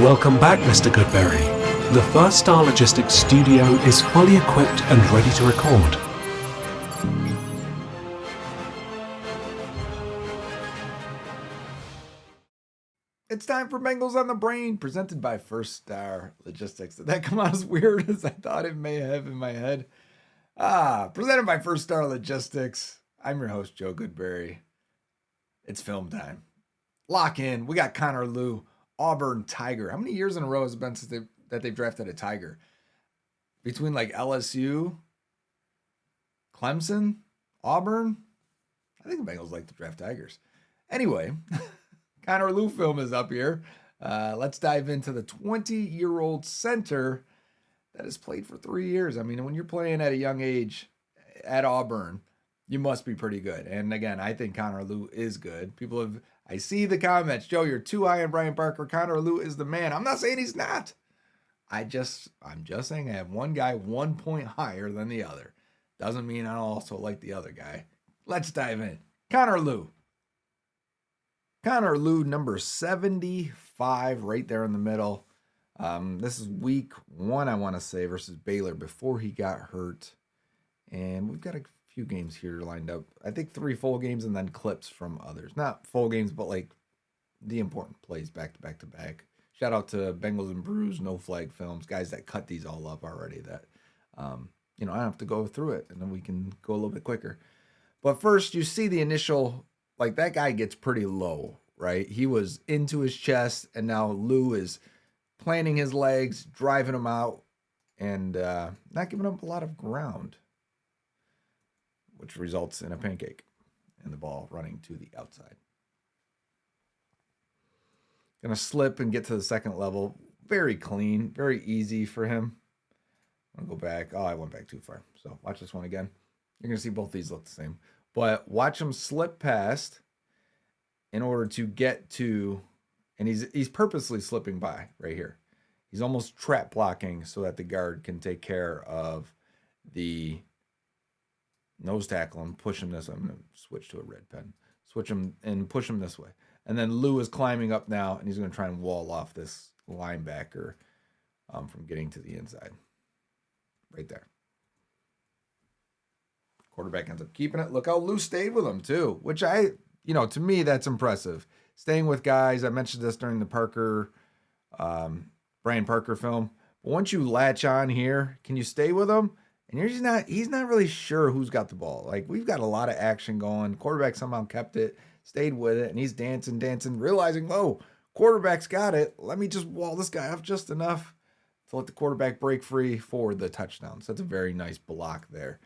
Welcome back, Mr. Goodberry. The First Star Logistics studio is fully equipped and ready to record. It's time for Bengals on the Brain, presented by First Star Logistics. Did that come out as weird as I thought it may have in my head? Presented by First Star Logistics. I'm your host, Joe Goodberry. It's film time. Lock in. We got Connor Lew, Auburn Tiger. How many years in a row has it been since they've drafted a Tiger? Between like LSU, Clemson, Auburn? I think the Bengals like to draft Tigers. Anyway, Connor Lew film is up here. Let's dive into the 20-year-old center that has played for 3 years. I mean, when you're playing at a young age at Auburn, you must be pretty good. And again, I think Connor Lew is good. I see the comments. Joe, you're too high on Brian Parker. Connor Lew is the man. I'm not saying he's not. I'm just saying I have one guy 1 point higher than the other. Doesn't mean I also like the other guy. Let's dive in. Connor Lew. Connor Lew, number 75, right there in the middle. This is week 1, I want to say, versus Baylor before he got hurt. And we've got a few games here lined up. I think 3 full games and then clips from others. Not full games, but like the important plays back to back to back. Shout out to Bengals and Brews, No Flag Films, guys that cut these all up already that, I don't have to go through it and then we can go a little bit quicker. But first, you see the initial, like that guy gets pretty low, right? He was into his chest and now Lew is planting his legs, driving him out, and not giving up a lot of ground, which results in a pancake and the ball running to the outside. Gonna slip and get to the second level. Very clean, very easy for him. I'm gonna go back. Oh, I went back too far. So watch this one again. You're gonna see both these look the same. But watch him slip past in order to get to, and he's purposely slipping by right here. He's almost trap blocking so that the guard can take care of the nose tackle and push him this way. I'm going to switch to a red pen. Switch him and push him this way. And then Lew is climbing up now, and he's going to try and wall off this linebacker from getting to the inside. Right there. Quarterback ends up keeping it. Look how Lew stayed with him, too, which to me, that's impressive. Staying with guys. I mentioned this during the Brian Parker film. But once you latch on here, can you stay with him? And he's not really sure who's got the ball. Like, we've got a lot of action going. Quarterback somehow kept it, stayed with it, and he's dancing, realizing, oh, quarterback's got it. Let me just wall this guy off just enough to let the quarterback break free for the touchdown. So that's a very nice block there.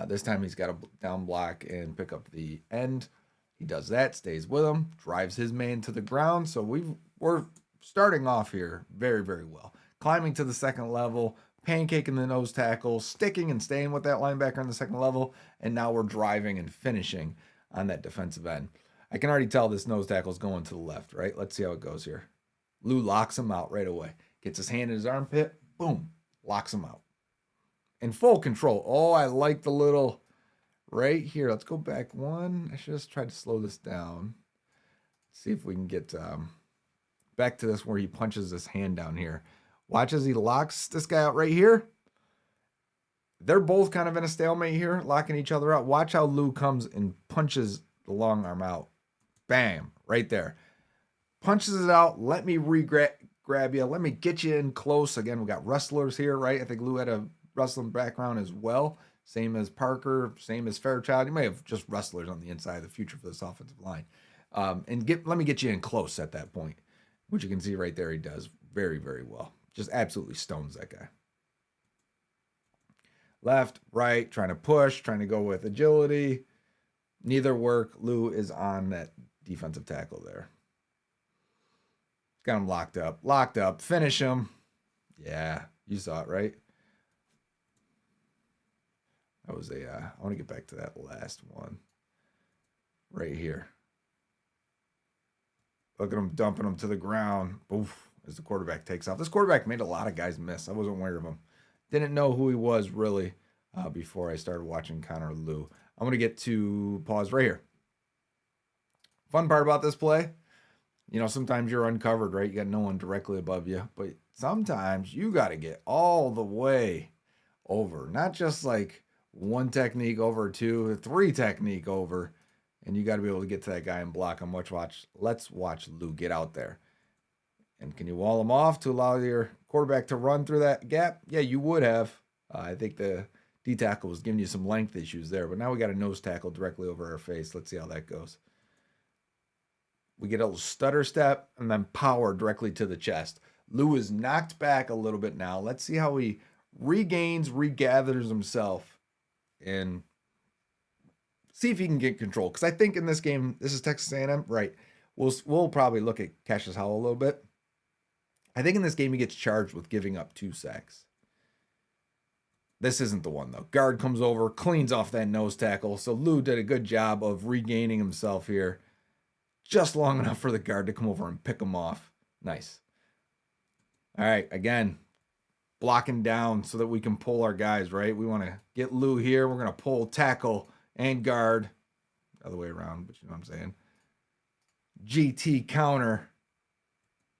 This time he's got to down block and pick up the end. He does that, stays with him, drives his man to the ground. So we're starting off here very, very well. Climbing to the second level, pancaking the nose tackle, sticking and staying with that linebacker on the second level, and now we're driving and finishing on that defensive end. I can already tell this nose tackle is going to the left, right? Let's see how it goes here. Lew locks him out right away. Gets his hand in his armpit, boom, locks him out. In full control. Oh, I like the little right here. Let's go back one. I should just try to slow this down. See if we can get back to this where he punches his hand down here. Watch as he locks this guy out right here. They're both kind of in a stalemate here, locking each other out. Watch how Lew comes and punches the long arm out. Bam, right there. Punches it out. Let me grab you. Let me get you in close. Again, we got wrestlers here, right? I think Lew had a wrestling background as well. Same as Parker, same as Fairchild. You may have just wrestlers on the inside of the future for this offensive line. Let me get you in close at that point, which you can see right there he does very, very well. Just absolutely stones that guy. Left, right, trying to push, trying to go with agility. Neither work. Lew is on that defensive tackle there. Got him locked up. Finish him. Yeah, you saw it, right? That was I want to get back to that last one right here. Look at him dumping him to the ground. Oof, as the quarterback takes off. This quarterback made a lot of guys miss. I wasn't aware of him. Didn't know who he was really before I started watching Connor Lew. I'm going to get to pause right here. Fun part about this play, You know, sometimes you're uncovered, right? You got no one directly above you, but sometimes you got to get all the way over, not just like one technique over, two, three technique over, and you got to be able to get to that guy and block him. Let's watch Lew get out there. And can you wall him off to allow your quarterback to run through that gap? Yeah, you would have. I think the D tackle was giving you some length issues there, but now we got a nose tackle directly over our face. Let's see how that goes. We get a little stutter step and then power directly to the chest. Lew is knocked back a little bit now. Let's see how he regathers himself, and see if he can get control. Because I think in this game, this is Texas A&M, right? We'll probably look at Cassius Howell a little bit. I think in this game he gets charged with giving up 2 sacks. This isn't the one though. Guard comes over, cleans off that nose tackle. So Lew did a good job of regaining himself here. Just long enough for the guard to come over and pick him off. Nice. All right, again, blocking down so that we can pull our guys, right? We want to get Lew here. We're going to pull tackle and guard. Other way around, but you know what I'm saying. GT counter.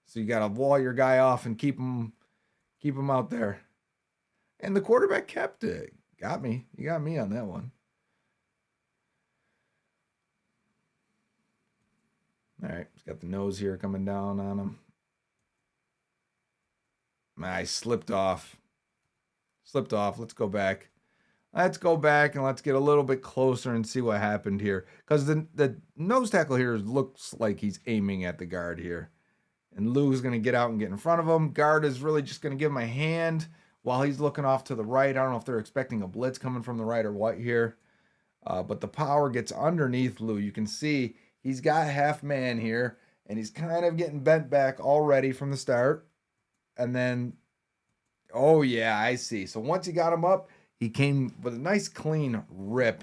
So you got to wall your guy off and keep him out there. And the quarterback kept it. Got me. You got me on that one. All right, he's got the nose here coming down on him. I slipped off. Let's go back. And let's get a little bit closer and see what happened here. Because the nose tackle here looks like he's aiming at the guard here. And Lew's going to get out and get in front of him. Guard is really just going to give him a hand while he's looking off to the right. I don't know if they're expecting a blitz coming from the right or what here. But the power gets underneath Lew. You can see he's got half man here. And he's kind of getting bent back already from the start. And then, oh yeah, I see. So once he got him up, he came with a nice clean rip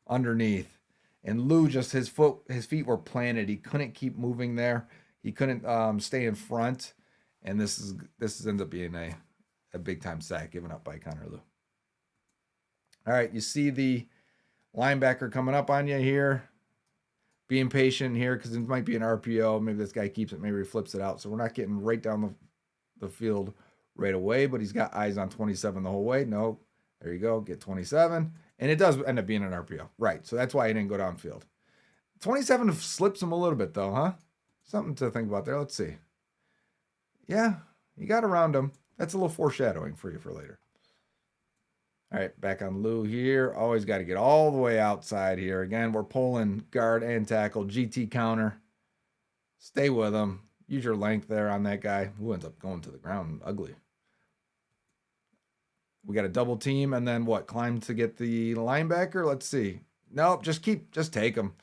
underneath. And Lew, just his feet were planted. He couldn't keep moving there. He couldn't stay in front. And this ends up being a big time sack given up by Connor Lew. All right, you see the linebacker coming up on you here. Being patient here because it might be an RPO. Maybe this guy keeps it. Maybe he flips it out. So we're not getting right down the field right away, but he's got eyes on 27 the whole way. No, there you go. Get 27. And it does end up being an RPO. Right. So that's why he didn't go downfield. 27 slips him a little bit though, huh? Something to think about there. Let's see. Yeah, you got around him. That's a little foreshadowing for you for later. All right, back on Lew here. Always got to get all the way outside here. Again, we're pulling guard and tackle. GT counter. Stay with him. Use your length there on that guy who ends up going to the ground ugly. We got a double team and then what? Climb to get the linebacker? Let's see. Nope, just take him.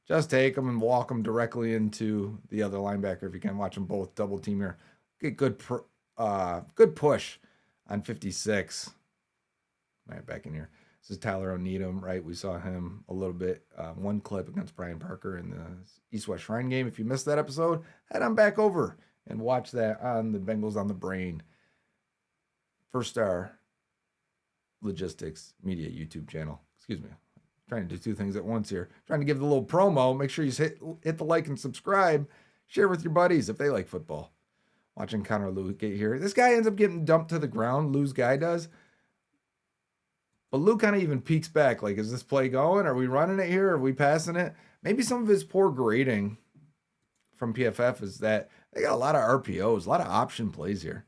Just take him and walk him directly into the other linebacker if you can. Watch them both double team here. Get good push on 56. All right, back in here. This is Tyler O'Needham, right? We saw him a little bit, one clip against Brian Parker in the East-West Shrine game. If you missed that episode, head on back over and watch that on the Bengals on the Brain First Star Logistics Media YouTube channel. Excuse me. I'm trying to do 2 things at once here. Trying to give the little promo. Make sure you hit the like and subscribe. Share with your buddies if they like football. Watching Connor Lew get here. This guy ends up getting dumped to the ground. Lew's guy does. But Lew kind of even peeks back, like, is this play going? Are we running it here? Are we passing it? Maybe some of his poor grading from PFF is that they got a lot of RPOs, a lot of option plays here.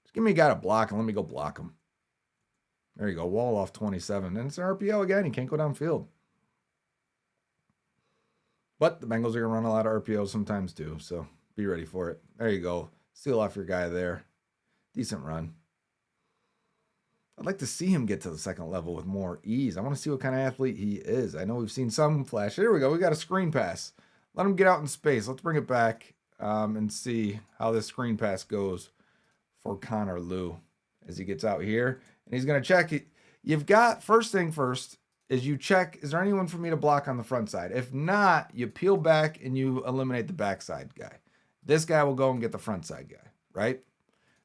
Just give me a guy to block and let me go block him. There you go, wall off 27. And it's an RPO again. He can't go downfield. But the Bengals are going to run a lot of RPOs sometimes too, so be ready for it. There you go. Seal off your guy there. Decent run. I'd like to see him get to the second level with more ease. I want to see what kind of athlete he is. I know we've seen some flash. Here we go. We got a screen pass. Let him get out in space. Let's bring it back and see how this screen pass goes for Connor Lew as he gets out here. And he's going to check it. You've got, first thing first, is you check, is there anyone for me to block on the front side? If not, you peel back and you eliminate the backside guy. This guy will go and get the front side guy, right?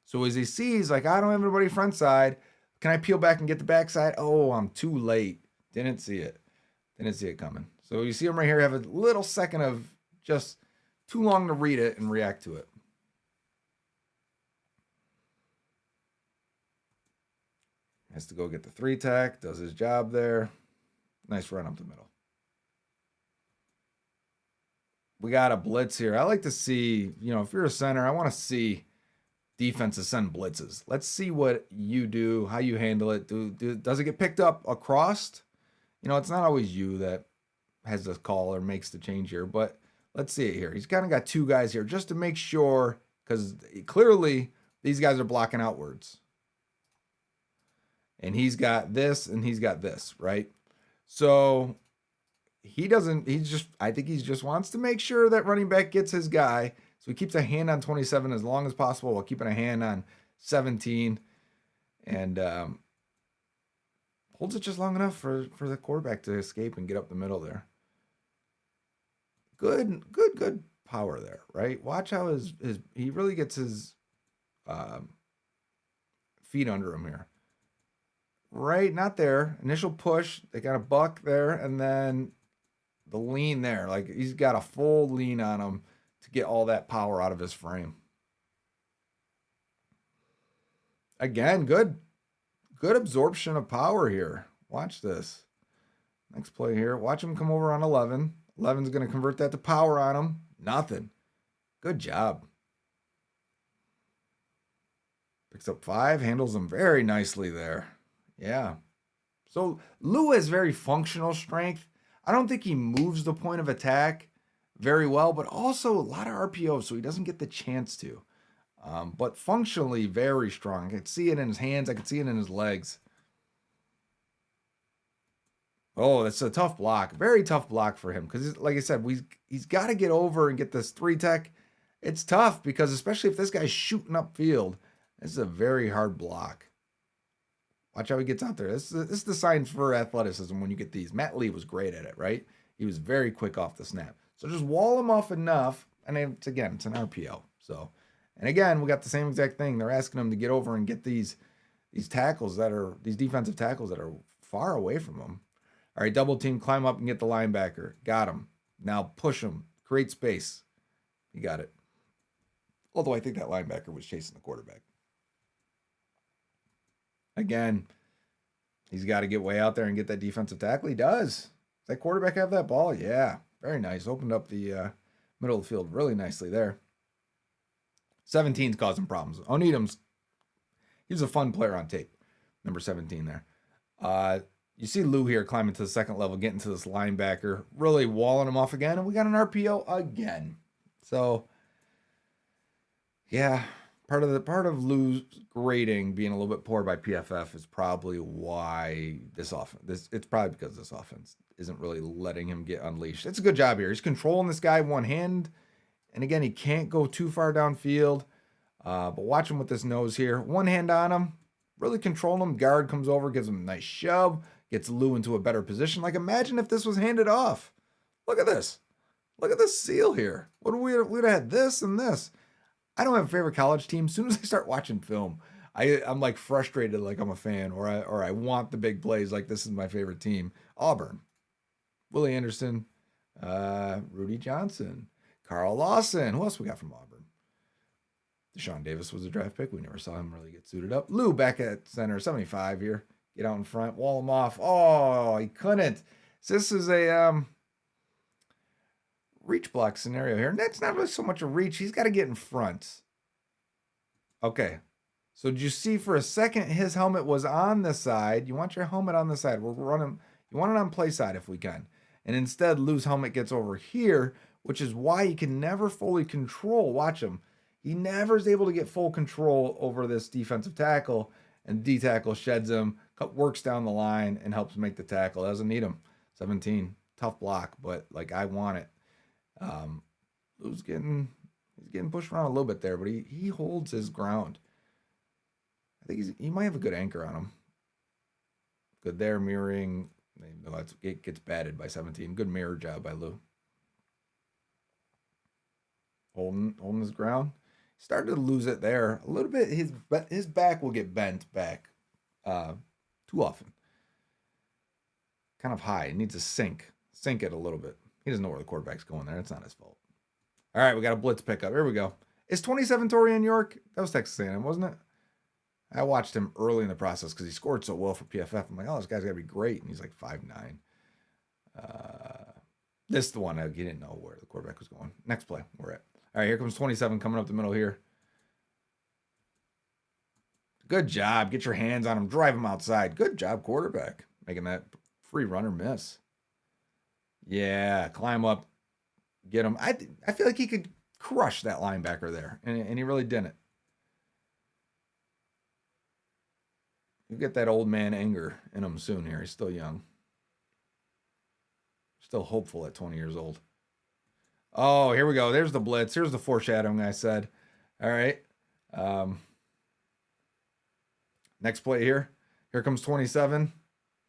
So as he sees, like, I don't have anybody front side, can I peel back and get the backside? Oh, I'm too late. Didn't see it. Didn't see it coming. So you see him right here have a little second of just too long to read it and react to it. Has to go get the 3-tech, does his job there. Nice run up the middle. We got a blitz here. I like to see, if you're a center, I want to see defenses send blitzes. Let's see what you do, how you handle it. Does it get picked up across? It's not always you that has the call or makes the change here, but let's see it here. He's kind of got two guys here just to make sure, because clearly these guys are blocking outwards. And he's got this and he's got this, right? So I think he just wants to make sure that running back gets his guy. So he keeps a hand on 27 as long as possible while keeping a hand on 17 and holds it just long enough for the quarterback to escape and get up the middle there. Good power there, right? Watch how he really gets his feet under him here. Right, not there. Initial push, they got a buck there, and then the lean there. Like he's got a full lean on him to get all that power out of his frame. Again, good absorption of power here. Watch this. Next play here. Watch him come over on 11. 11's going to convert that to power on him. Nothing. Good job. Picks up 5, handles him very nicely there. Yeah. So Lew has very functional strength. I don't think he moves the point of attack very well, but also a lot of RPOs, so he doesn't get the chance to. But functionally very strong. I could see it in his hands. I could see it in his legs. Oh, that's a tough block. Very tough block for him because, like I said, he's got to get over and get this 3-tech. It's tough because especially if this guy's shooting upfield, this is a very hard block. Watch how he gets out there. This is the sign for athleticism when you get these. Matt Lee was great at it, right? He was very quick off the snap. So just wall him off enough, and it's an RPO. So, and again, we got the same exact thing. They're asking him to get over and get these tackles these defensive tackles that are far away from him. All right, double team, climb up and get the linebacker. Got him. Now push him. Create space. He got it. Although I think that linebacker was chasing the quarterback. Again, he's got to get way out there and get that defensive tackle. He does. Does that quarterback have that ball? Yeah. Very nice. Opened up the middle of the field really nicely there. 17's causing problems. Oneedham's, he's a fun player on tape. Number 17 there. You see Lew here climbing to the second level, getting to this linebacker, really walling him off again, and we got an RPO again. So, yeah. Part of Lew's grading being a little bit poor by PFF is probably why it's probably because this offense isn't really letting him get unleashed. It's a good job here. He's controlling this guy one hand, and again, he can't go too far downfield. But watch him with this nose here. One hand on him, really controlling him. Guard comes over, gives him a nice shove, gets Lew into a better position. Like imagine if this was handed off. Look at this. Look at this seal here. We'd have had this and this. I don't have a favorite college team. As soon as I start watching film, I'm like frustrated, like I'm a fan, or I want the big plays. Like this is my favorite team. Auburn, Willie Anderson, Rudy Johnson, Carl Lawson. Who else we got from Auburn? Deshaun Davis was a draft pick. We never saw him really get suited up. Lew back at center, 75 here. Get out in front, wall him off. Oh, he couldn't. So this is a reach block scenario here. And that's not really so much a reach. He's got to get in front. Okay. So did you see for a second his helmet was on the side? You want your helmet on the side. We're running. You want it on play side if we can. And instead, Lew's helmet gets over here, which is why he can never fully control. Watch him. He never is able to get full control over this defensive tackle. And D-tackle sheds him, works down the line, and helps make the tackle. Doesn't need him. 17. Tough block, but like I want it. He's getting pushed around a little bit there, but he holds his ground. I think he might have a good anchor on him. Good there, mirroring. It gets batted by 17. Good mirror job by Lew. Holding his ground. Started to lose it there a little bit. His back will get bent back too often. Kind of high. It needs to sink it a little bit. He doesn't know where the quarterback's going there. It's not his fault. All right, we got a blitz pickup. Here we go. Is 27 Torian York? That was Texas A&M, wasn't it? I watched him early in the process because he scored so well for PFF. I'm like, oh, this guy's got to be great. And he's like 5'9". This is the one. You didn't know where the quarterback was going. Next play. We're at. All right, here comes 27 coming up the middle here. Good job. Get your hands on him. Drive him outside. Good job, quarterback. Making that free runner miss. Yeah, climb up. Get him. I feel like he could crush that linebacker there, and he really didn't. You get that old man anger in him soon here. He's still young. Still hopeful at 20 years old. Oh, here we go. There's the blitz. Here's the foreshadowing I said. All right. Next play here. Here comes 27.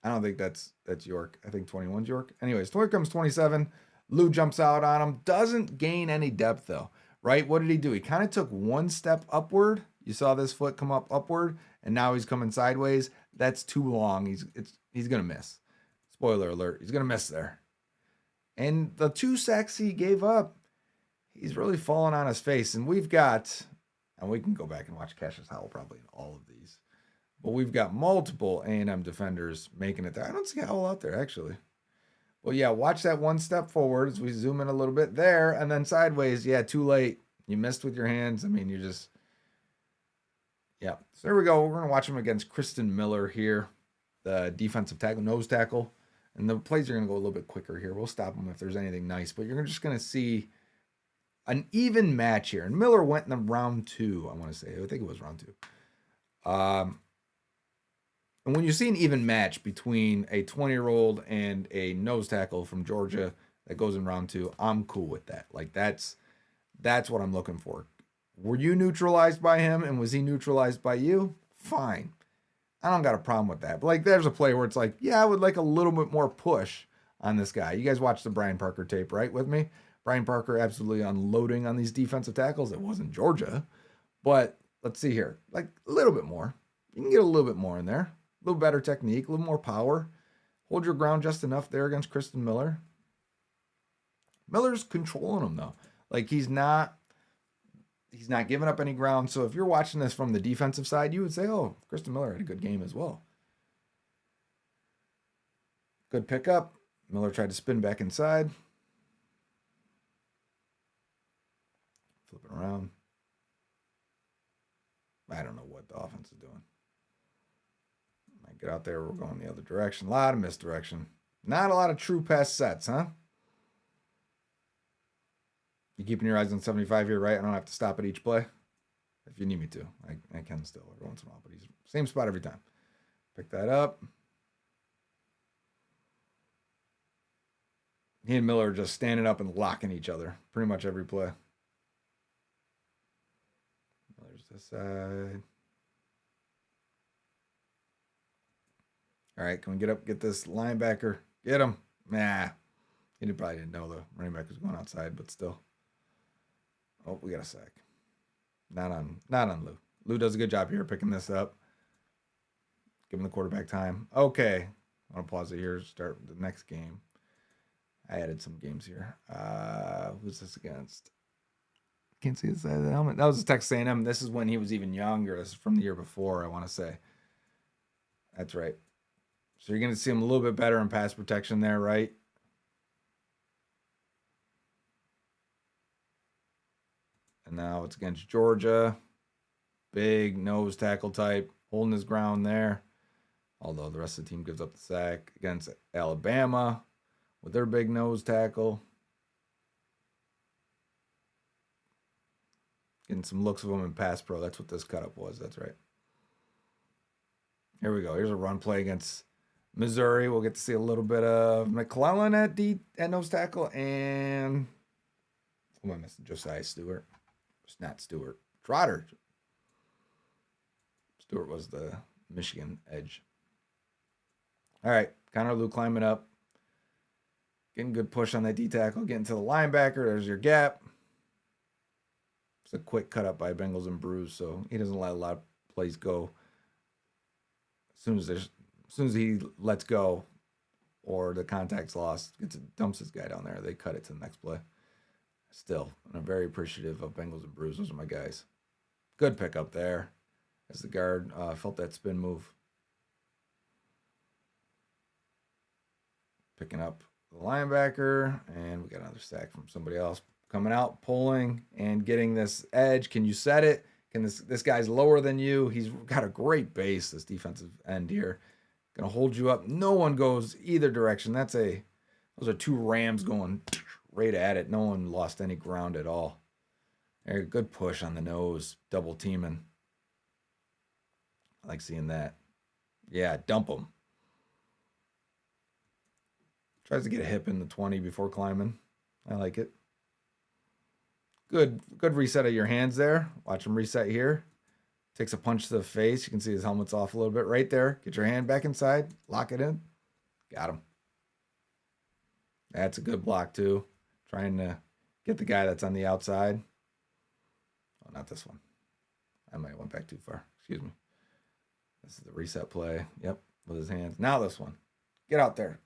I don't think that's York. I think 21's York. Anyways, here comes 27. Lew jumps out on him. Doesn't gain any depth, though. Right? What did he do? He kind of took one step upward. You saw this foot come up upward, and now he's coming sideways. That's too long. He's going to miss. Spoiler alert. He's going to miss there. And the 2 sacks he gave up, he's really fallen on his face. And we've got, and we can go back and watch Cassius Howell probably in all of these, but we've got multiple A&M defenders making it there. I don't see Howell out there, actually. Well, yeah, watch that one step forward as we zoom in a little bit there, and then sideways. Yeah, too late. You missed with your hands. I mean, you just, yeah. So there we go. We're going to watch him against Kristen Miller here, the defensive tackle, nose tackle. And the plays are going to go a little bit quicker here. We'll stop them if there's anything nice, but you're just going to see an even match here. And Miller went in the round 2, I want to say. I think it was round 2. And when you see an even match between a 20-year-old and a nose tackle from Georgia that goes in round 2, I'm cool with that. Like, that's what I'm looking for. Were you neutralized by him, and was he neutralized by you? Fine. I don't got a problem with that. But, like, there's a play where it's like, yeah, I would like a little bit more push on this guy. You guys watched the Brian Parker tape, right, with me? Brian Parker absolutely unloading on these defensive tackles. It wasn't Georgia. But let's see here. Like, a little bit more. You can get a little bit more in there. A little better technique, a little more power. Hold your ground just enough there against Kristen Miller. Miller's controlling him, though. Like, he's not giving up any ground. So if you're watching this from the defensive side, you would say, oh, Kristen Miller had a good game as well. Good pickup. Miller tried to spin back inside. Flipping around. I don't know what the offense is doing. Might get out there. We're going the other direction. A lot of misdirection. Not a lot of true pass sets, huh? You keeping your eyes on 75 here, right? I don't have to stop at each play. If you need me to. I can still every once in a while, but he's same spot every time. Pick that up. He and Miller are just standing up and locking each other pretty much every play. Miller's this side. All right, can we get this linebacker? Get him. Nah. He probably didn't know the running back was going outside, but still. Oh, we got a sack. Not on Lew. Lew does a good job here picking this up. Giving the quarterback time. Okay. I want to pause it here. Start the next game. I added some games here. Who's this against? Can't see the side of the helmet. That was Texas A&M. This is when he was even younger. This is from the year before, I want to say. That's right. So you're going to see him a little bit better in pass protection there, right? And now it's against Georgia. Big nose tackle type. Holding his ground there. Although the rest of the team gives up the sack against Alabama with their big nose tackle. Getting some looks of them in pass pro. That's what this cut-up was. That's right. Here we go. Here's a run play against Missouri. We'll get to see a little bit of McClellan at nose tackle. And who am I missing? Josiah Stewart. It's not Stewart. Trotter. Stewart was the Michigan edge. All right. Connor Lew climbing up. Getting good push on that D tackle. Getting to the linebacker. There's your gap. It's a quick cut up by Bengals and Bruce, so he doesn't let a lot of plays go. As soon as he lets go or the contact's lost, dumps his guy down there, they cut it to the next play. Still, I'm very appreciative of Bengals and Brews. Those are my guys. Good pick up there as the guard. Felt that spin move. Picking up the linebacker, and we got another sack from somebody else. Coming out, pulling, and getting this edge. Can you set it? Can this guy's lower than you? He's got a great base, this defensive end here. Gonna hold you up. No one goes either direction. Those are two Rams going right at it. No one lost any ground at all. There, good push on the nose, double teaming. I like seeing that. Yeah, dump him. Tries to get a hip in the 20 before climbing. I like it. Good reset of your hands there. Watch him reset here. Takes a punch to the face. You can see his helmet's off a little bit right there. Get your hand back inside. Lock it in. Got him. That's a good block too. Trying to get the guy that's on the outside. Oh, not this one. I might have went back too far. Excuse me. This is the reset play. Yep, with his hands. Now this one. Get out there.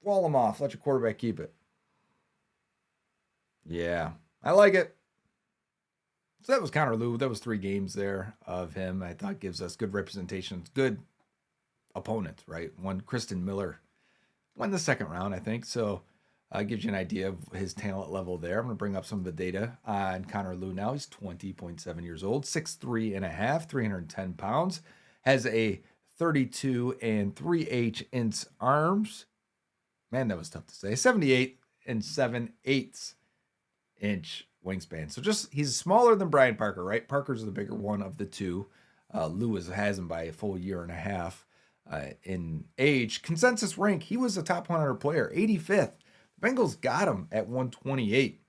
Wall him off. Let your quarterback keep it. Yeah, I like it. So that was Connor Lew. That was 3 games there of him. I thought gives us good representations, good opponents, right? One, Kristen Miller won the second round, I think. So gives you an idea of his talent level there. I'm going to bring up some of the data on Connor Lew now. He's 20.7 years old, 6'3 and a half, 310 pounds, has a 32 and 3/8 inch arms. Man, that was tough to say. 78 and 7/8 inch wingspan. So he's smaller than Brian Parker, right? Parker's the bigger one of the two. Lewis has him by a full year and a half in age. Consensus rank, he was a top 100 player, 85th. The Bengals got him at 128.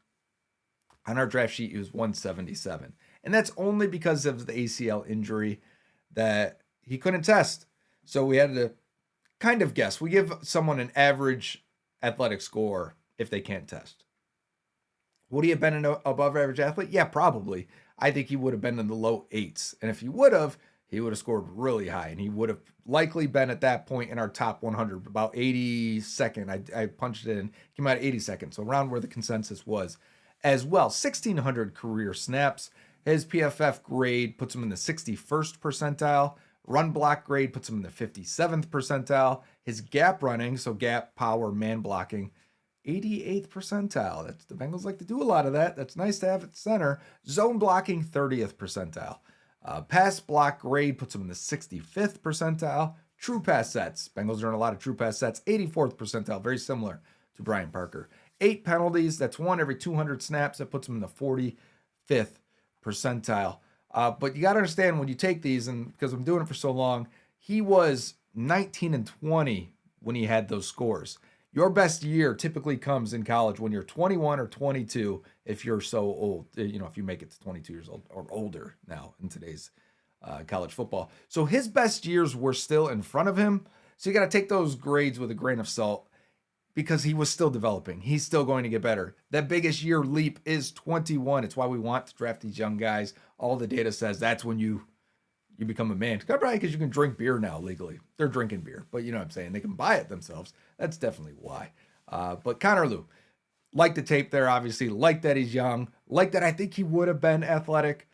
On our draft sheet, he was 177. And that's only because of the ACL injury that he couldn't test. So we had to kind of guess. We give someone an average athletic score if they can't test. Would he have been an above average athlete? Yeah, probably. I think he would have been in the low 8s. And if he would have scored really high. And he would have likely been at that point in our top 100, about 82nd. I punched it in, came out at 82nd. So around where the consensus was as well. 1,600 career snaps. His PFF grade puts him in the 61st percentile. Run block grade puts him in the 57th percentile. His gap running, so gap, power, man blocking, 88th percentile. The Bengals like to do a lot of that. That's nice to have at center. Zone blocking, 30th percentile. Pass block grade puts him in the 65th percentile. True pass sets. Bengals are in a lot of true pass sets. 84th percentile, very similar to Brian Parker. 8 penalties. That's 1 every 200 snaps. That puts him in the 45th percentile. But you got to understand when you take these, and because I'm doing it for so long, he was 19 and 20 when he had those scores. Your best year typically comes in college when you're 21 or 22, if you're so old, if you make it to 22 years old or older now in today's college football. So his best years were still in front of him. So you got to take those grades with a grain of salt because he was still developing. He's still going to get better. That biggest year leap is 21. It's why we want to draft these young guys. All the data says that's when you become a man. Probably because you can drink beer now legally. They're drinking beer, but you know what I'm saying? They can buy it themselves. That's definitely why. But Connor Lew, like the tape there, obviously. Like that he's young. Like that I think he would have been athletic.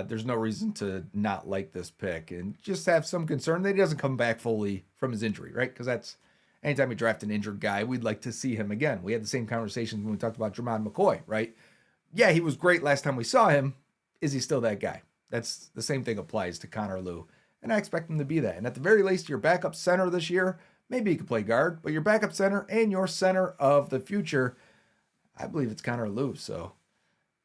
There's no reason to not like this pick. And just have some concern that he doesn't come back fully from his injury, right? Because that's anytime we draft an injured guy, we'd like to see him again. We had the same conversation when we talked about Jermon McCoy, right? Yeah, he was great last time we saw him. Is he still that guy? That's the same thing applies to Connor Lew. And I expect him to be that. And at the very least, your backup center this year, maybe he could play guard, but your backup center and your center of the future, I believe it's Connor Lew. So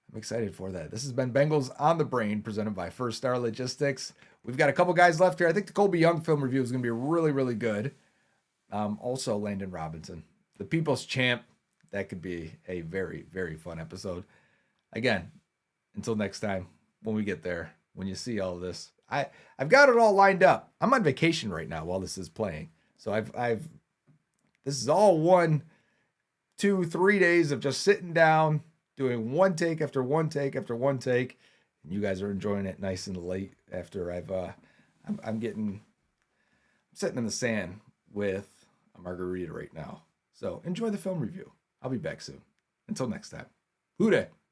I'm excited for that. This has been Bengals on the Brain, presented by First Star Logistics. We've got a couple guys left here. I think the Colby Young film review is going to be really, really good. Also, Landon Robinson, the People's Champ. That could be a very, very fun episode. Again, until next time, when we get there, when you see all of this, I've got it all lined up. I'm on vacation right now while this is playing. So this is all 1, 2, 3 days of just sitting down, doing one take after one take after one take. And you guys are enjoying it nice and late after I'm sitting in the sand with a margarita right now. So enjoy the film review. I'll be back soon. Until next time. Who dat?